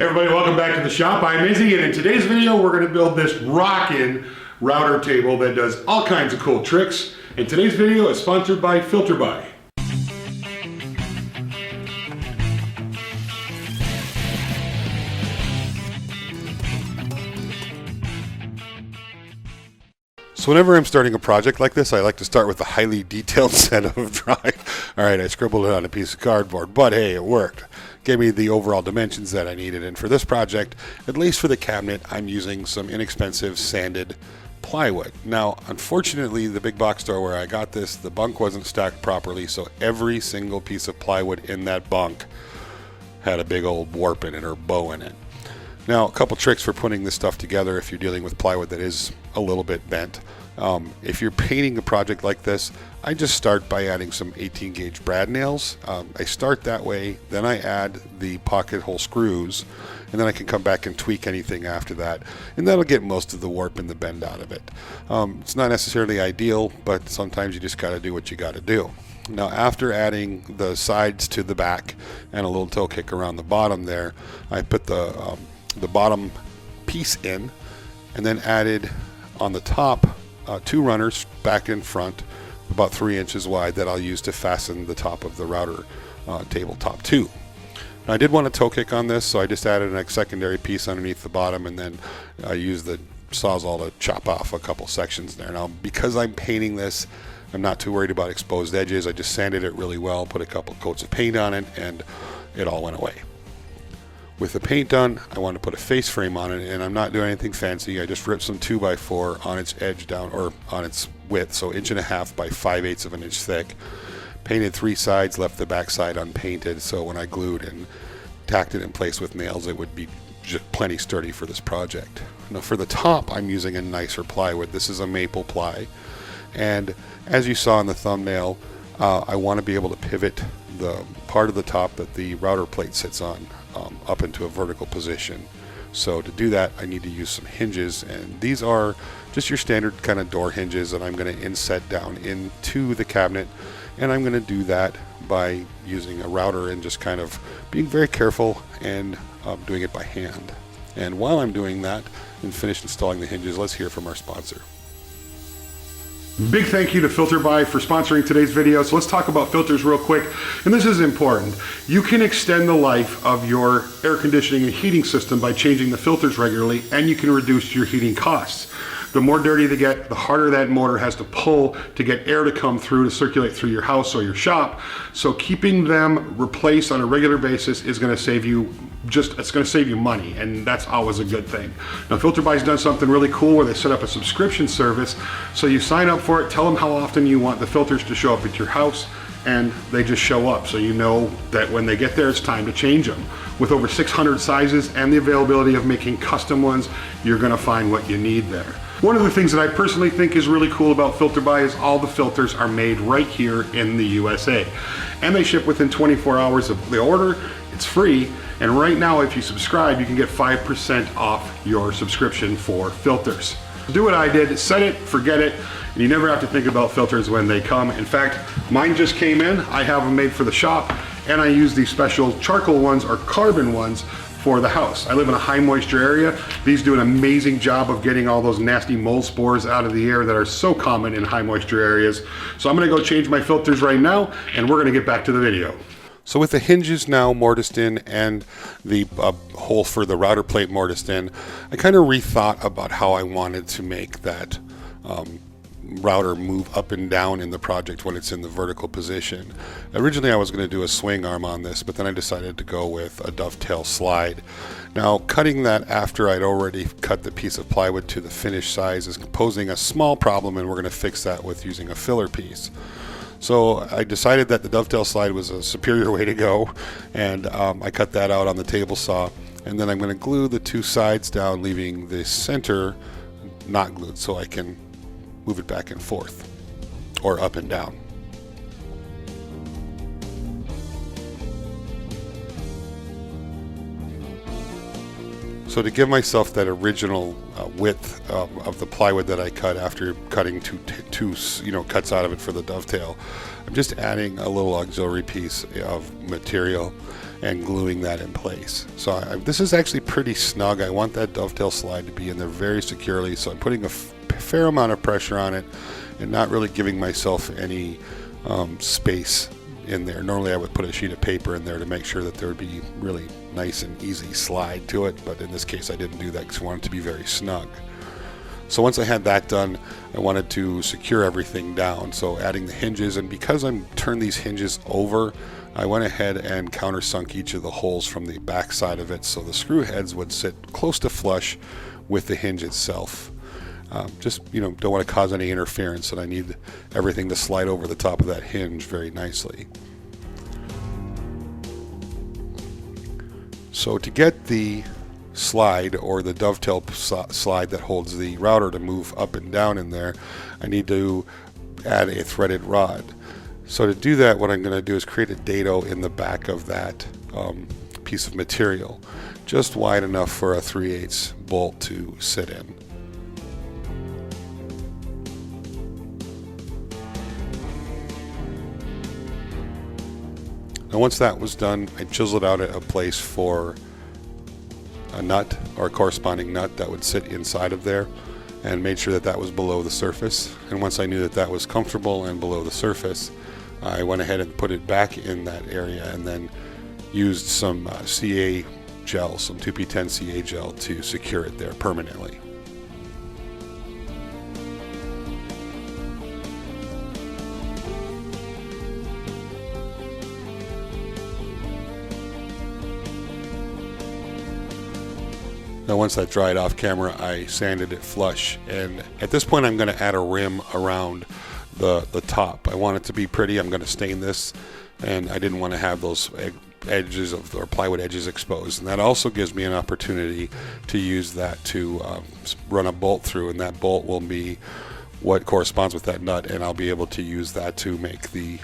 Everybody, welcome back to the shop. I'm Izzy, and in today's video, we're going to build this rockin' router table that does all kinds of cool tricks. And today's video is sponsored by FilterBuy. So whenever I'm starting a project like this, I like to start with a highly detailed set of drawings. All right, I scribbled it on a piece of cardboard, but hey, it worked. Gave me the overall dimensions that I needed. And for this project, at least for the cabinet, I'm using some inexpensive sanded plywood. Now, unfortunately, the big box store where I got this, the bunk wasn't stacked properly, so every single piece of plywood in that bunk had a big old warp in it or bow in it. Now, a couple tricks for putting this stuff together if you're dealing with plywood that is a little bit bent. If you're painting a project like this, I just start by adding some 18 gauge brad nails. I start that way, then I add the pocket hole screws, and then I can come back and tweak anything after that, and that'll get most of the warp and the bend out of it. It's not necessarily ideal, but sometimes you just got to do what you got to do. Now, after adding the sides to the back and a little toe kick around the bottom there, I put the bottom piece in, and then added on the top two runners back and front about 3 inches wide that I'll use to fasten the top of the router tabletop to. Now, I did want a toe kick on this, so I just added a secondary piece underneath the bottom, and then I used the Sawzall to chop off a couple sections there. Now, because I'm painting this, I'm not too worried about exposed edges. I just sanded it really well, put a couple coats of paint on it, and it all went away. With the paint done, I want to put a face frame on it, and I'm not doing anything fancy. I just ripped some 2x4 on its edge down, or on its width, so 1.5 by 5/8 of an inch thick. Painted 3 sides, left the back side unpainted, so when I glued and tacked it in place with nails, it would be just plenty sturdy for this project. Now, for the top, I'm using a nicer plywood. This is a maple ply, and as you saw in the thumbnail, I want to be able to pivot the part of the top that the router plate sits on up into a vertical position. So to do that, I need to use some hinges, and these are just your standard kind of door hinges that I'm going to inset down into the cabinet, and I'm going to do that by using a router and just kind of being very careful and doing it by hand. And while I'm doing that and finish installing the hinges, let's hear from our sponsor. Big thank you to FilterBuy for sponsoring today's video. So let's talk about filters real quick. And this is important. You can extend the life of your air conditioning and heating system by changing the filters regularly, and you can reduce your heating costs. The more dirty they get, the harder that motor has to pull to get air to come through to circulate through your house or your shop. So keeping them replaced on a regular basis is going to save you it's going to save you money, and that's always a good thing. Now, FilterBuy's done something really cool where they set up a subscription service. So you sign up for it, tell them how often you want the filters to show up at your house, and they just show up, so you know that when they get there, it's time to change them. With over 600 sizes and the availability of making custom ones, you're going to find what you need there. One of the things that I personally think is really cool about FilterBuy is all the filters are made right here in the USA. And they ship within 24 hours of the order. It's free. And right now, if you subscribe, you can get 5% off your subscription for filters. Do what I did, set it, forget it, and you never have to think about filters when they come. In fact, mine just came in. I have them made for the shop, and I use these special charcoal ones or carbon ones for the house. I live in a high moisture area. These do an amazing job of getting all those nasty mold spores out of the air that are so common in high moisture areas. So I'm gonna go change my filters right now, and we're gonna get back to the video. So with the hinges now mortised in and the hole for the router plate mortised in, I kind of rethought about how I wanted to make that router move up and down in the project when it's in the vertical position. Originally I was going to do a swing arm on this, but then I decided to go with a dovetail slide. Now, cutting that after I'd already cut the piece of plywood to the finished size is posing a small problem, and we're going to fix that with using a filler piece. So I decided that the dovetail slide was a superior way to go, and I cut that out on the table saw, and then I'm going to glue the 2 sides down, leaving the center not glued so I can move it back and forth or up and down. So to give myself that original width of the plywood that I cut after cutting two cuts out of it for the dovetail, I'm just adding a little auxiliary piece of material, and gluing that in place. So this is actually pretty snug. I want that dovetail slide to be in there very securely, so I'm putting a fair amount of pressure on it and not really giving myself any space in there. Normally I would put a sheet of paper in there to make sure that there would be really nice and easy slide to it, but in this case I didn't do that because I wanted it to be very snug. So once I had that done, I wanted to secure everything down, so adding the hinges, and because I'm turned these hinges over, I went ahead and countersunk each of the holes from the back side of it so the screw heads would sit close to flush with the hinge itself. Just, don't want to cause any interference, and I need everything to slide over the top of that hinge very nicely. So to get the slide, or the dovetail slide that holds the router to move up and down in there, I need to add a threaded rod. So to do that, what I'm going to do is create a dado in the back of that piece of material, just wide enough for a 3/8 bolt to sit in. Now once that was done, I chiseled out a place for a nut or a corresponding nut that would sit inside of there, and made sure that that was below the surface. And once I knew that that was comfortable and below the surface, I went ahead and put it back in that area, and then used some CA gel, some 2P10 CA gel, to secure it there permanently. Now once that dried off camera, I sanded it flush, and at this point I'm going to add a rim around the top. I want it to be pretty. I'm going to stain this, and I didn't want to have those edges of or plywood edges exposed, and that also gives me an opportunity to use that to run a bolt through, and that bolt will be what corresponds with that nut, and I'll be able to use that to make the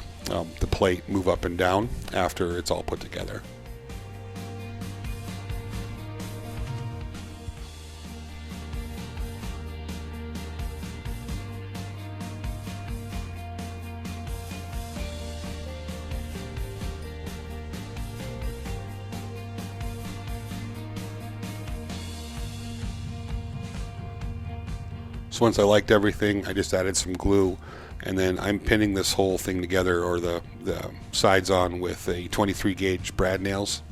plate move up and down after it's all put together. So once I liked everything, I just added some glue, and then I'm pinning this whole thing together, or the sides on, with a 23 gauge brad nails,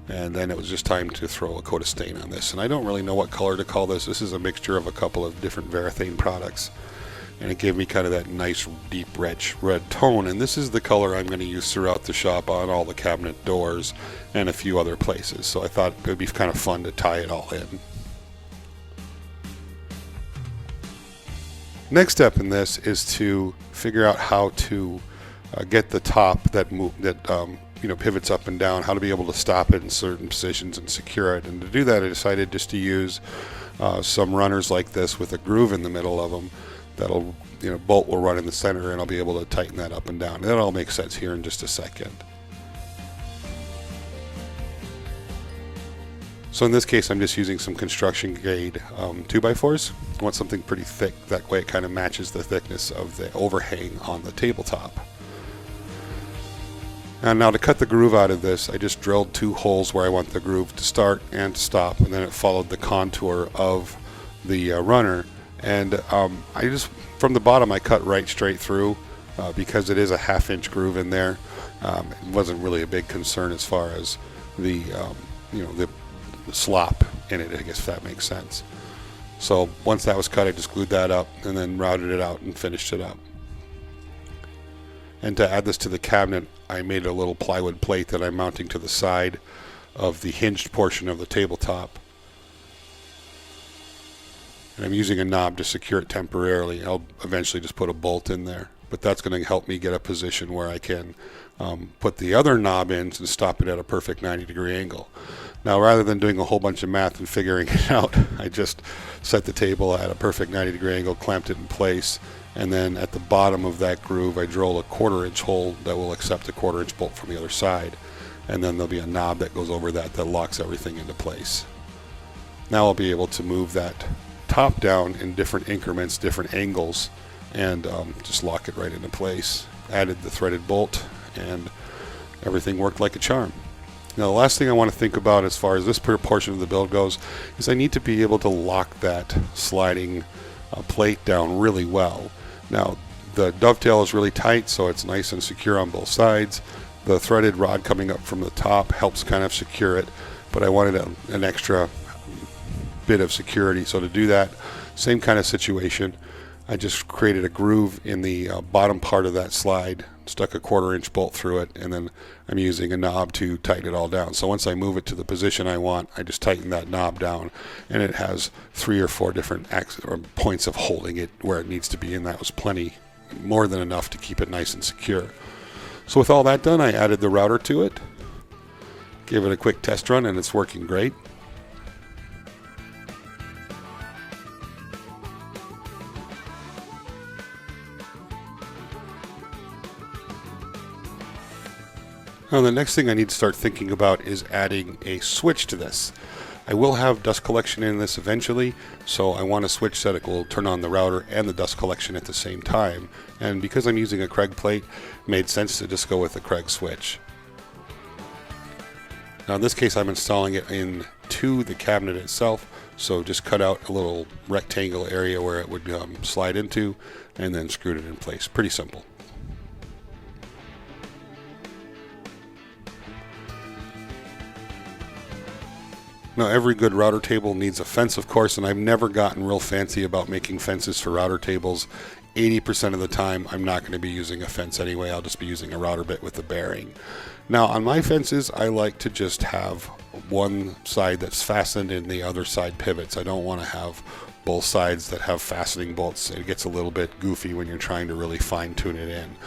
and then it was just time to throw a coat of stain on this. And I don't really know what color to call this. This is a mixture of a couple of different Varathane products, and it gave me kind of that nice deep red tone, and this is the color I'm going to use throughout the shop on all the cabinet doors and a few other places. So I thought it would be kind of fun to tie it all in. Next step in this is to figure out how to get the top that pivots up and down, how to be able to stop it in certain positions and secure it. And to do that, I decided just to use some runners like this with a groove in the middle of them. That'll, bolt will run in the center, and I'll be able to tighten that up and down. And that all makes sense here in just a second. So in this case, I'm just using some construction grade 2x4s. I want something pretty thick, that way it kind of matches the thickness of the overhang on the tabletop. And now to cut the groove out of this, I just drilled 2 holes where I want the groove to start and to stop, and then it followed the contour of the runner. And I just, from the bottom, I cut right straight through because it is a 1/2 inch groove in there. It wasn't really a big concern as far as the slop in it, I guess, if that makes sense. So once that was cut, I just glued that up and then routed it out and finished it up. And to add this to the cabinet, I made a little plywood plate that I'm mounting to the side of the hinged portion of the tabletop. And I'm using a knob to secure it temporarily. I'll eventually just put a bolt in there, but that's going to help me get a position where I can put the other knob in to stop it at a perfect 90-degree angle. Now, rather than doing a whole bunch of math and figuring it out, I just set the table at a perfect 90-degree angle, clamped it in place, and then at the bottom of that groove I drill a 1/4 inch hole that will accept a 1/4 inch bolt from the other side, and then there'll be a knob that goes over that locks everything into place. Now I'll be able to move that top down in different increments, different angles, and just lock it right into place. Added the threaded bolt, and everything worked like a charm. Now, the last thing I want to think about as far as this portion of the build goes is I need to be able to lock that sliding plate down really well. Now, the dovetail is really tight, so it's nice and secure on both sides. The threaded rod coming up from the top helps kind of secure it, but I wanted an extra bit of security. So to do that, same kind of situation. I just created a groove in the bottom part of that slide, stuck a 1/4 inch bolt through it, and then I'm using a knob to tighten it all down. So once I move it to the position I want, I just tighten that knob down, and it has 3 or 4 different points of holding it where it needs to be, and that was plenty, more than enough to keep it nice and secure. So with all that done, I added the router to it, gave it a quick test run, and it's working great. Now the next thing I need to start thinking about is adding a switch to this. I will have dust collection in this eventually, so I want a switch that it will turn on the router and the dust collection at the same time. And because I'm using a Kreg plate, it made sense to just go with the Kreg switch. Now in this case I'm installing it into the cabinet itself, so just cut out a little rectangle area where it would slide into, and then screwed it in place. Pretty simple. Now every good router table needs a fence, of course, and I've never gotten real fancy about making fences for router tables. 80% of the time I'm not going to be using a fence anyway. I'll just be using a router bit with a bearing. Now on my fences I like to just have one side that's fastened and the other side pivots. I don't want to have both sides that have fastening bolts. It gets a little bit goofy when you're trying to really fine tune it in.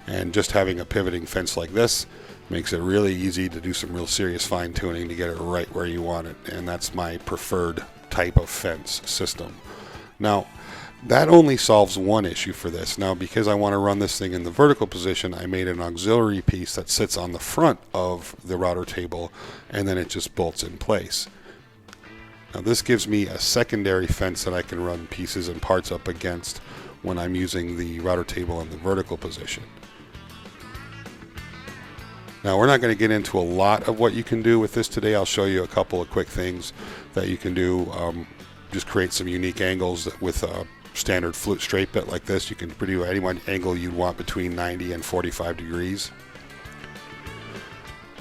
And just having a pivoting fence like this makes it really easy to do some real serious fine tuning to get it right where you want it, and that's my preferred type of fence system. Now that only solves one issue for this. Now because I want to run this thing in the vertical position, I made an auxiliary piece that sits on the front of the router table, and then it just bolts in place. Now this gives me a secondary fence that I can run pieces and parts up against when I'm using the router table in the vertical position. Now we're not going to get into a lot of what you can do with this today. I'll show you a couple of quick things that you can do. Just create some unique angles with a standard flute straight bit like this. You can do any one angle you want between 90 and 45 degrees,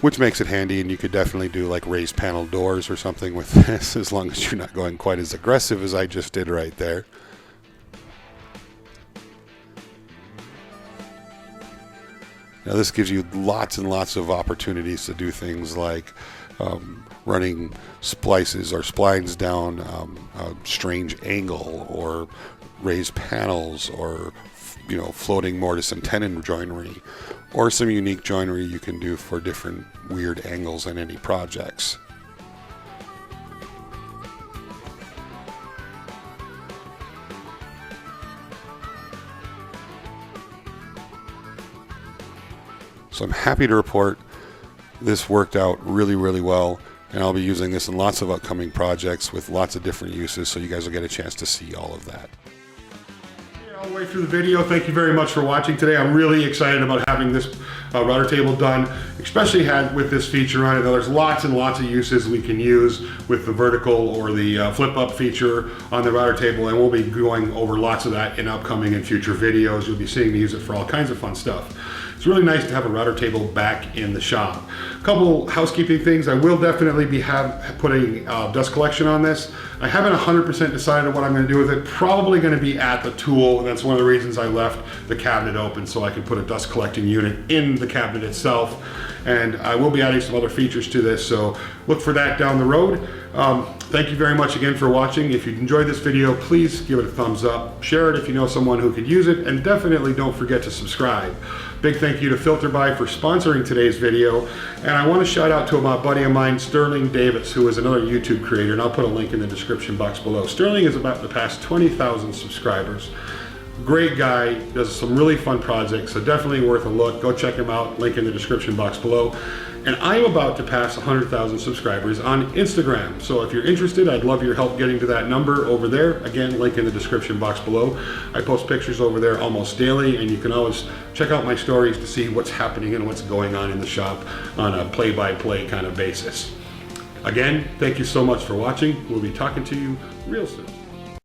which makes it handy, and you could definitely do like raised panel doors or something with this, as long as you're not going quite as aggressive as I just did right there. Now this gives you lots and lots of opportunities to do things like running splices or splines down a strange angle, or raised panels, or floating mortise and tenon joinery, or some unique joinery you can do for different weird angles in any projects. So I'm happy to report this worked out really, really well, and I'll be using this in lots of upcoming projects with lots of different uses, so you guys will get a chance to see all of that. All the way through the video, thank you very much for watching today. I'm really excited about having this router table done, especially with this feature on it. Now, there's lots and lots of uses we can use with the vertical or the flip up feature on the router table, and we'll be going over lots of that in upcoming and future videos. You'll be seeing me use it for all kinds of fun stuff. It's really nice to have a router table back in the shop. A couple housekeeping things. I will definitely be putting dust collection on this. I haven't 100% decided what I'm going to do with it. Probably going to be at the tool, and that's one of the reasons I left the cabinet open, so I can put a dust collecting unit in the cabinet itself. And I will be adding some other features to this, so look for that down the road. Thank you very much again for watching. If you enjoyed this video, please give it a thumbs up. Share it if you know someone who could use it, and definitely don't forget to subscribe. Big thank you to FilterBuy for sponsoring today's video. And I want to shout out to a buddy of mine, Sterling Davis, who is another YouTube creator, and I'll put a link in the description box below. Sterling is about to pass 20,000 subscribers. Great guy, does some really fun projects, so definitely worth a look. Go check him out, link in the description box below. And I'm about to pass 100,000 subscribers on Instagram. So if you're interested, I'd love your help getting to that number over there. Again, link in the description box below. I post pictures over there almost daily, and you can always check out my stories to see what's happening and what's going on in the shop on a play-by-play kind of basis. Again, thank you so much for watching. We'll be talking to you real soon.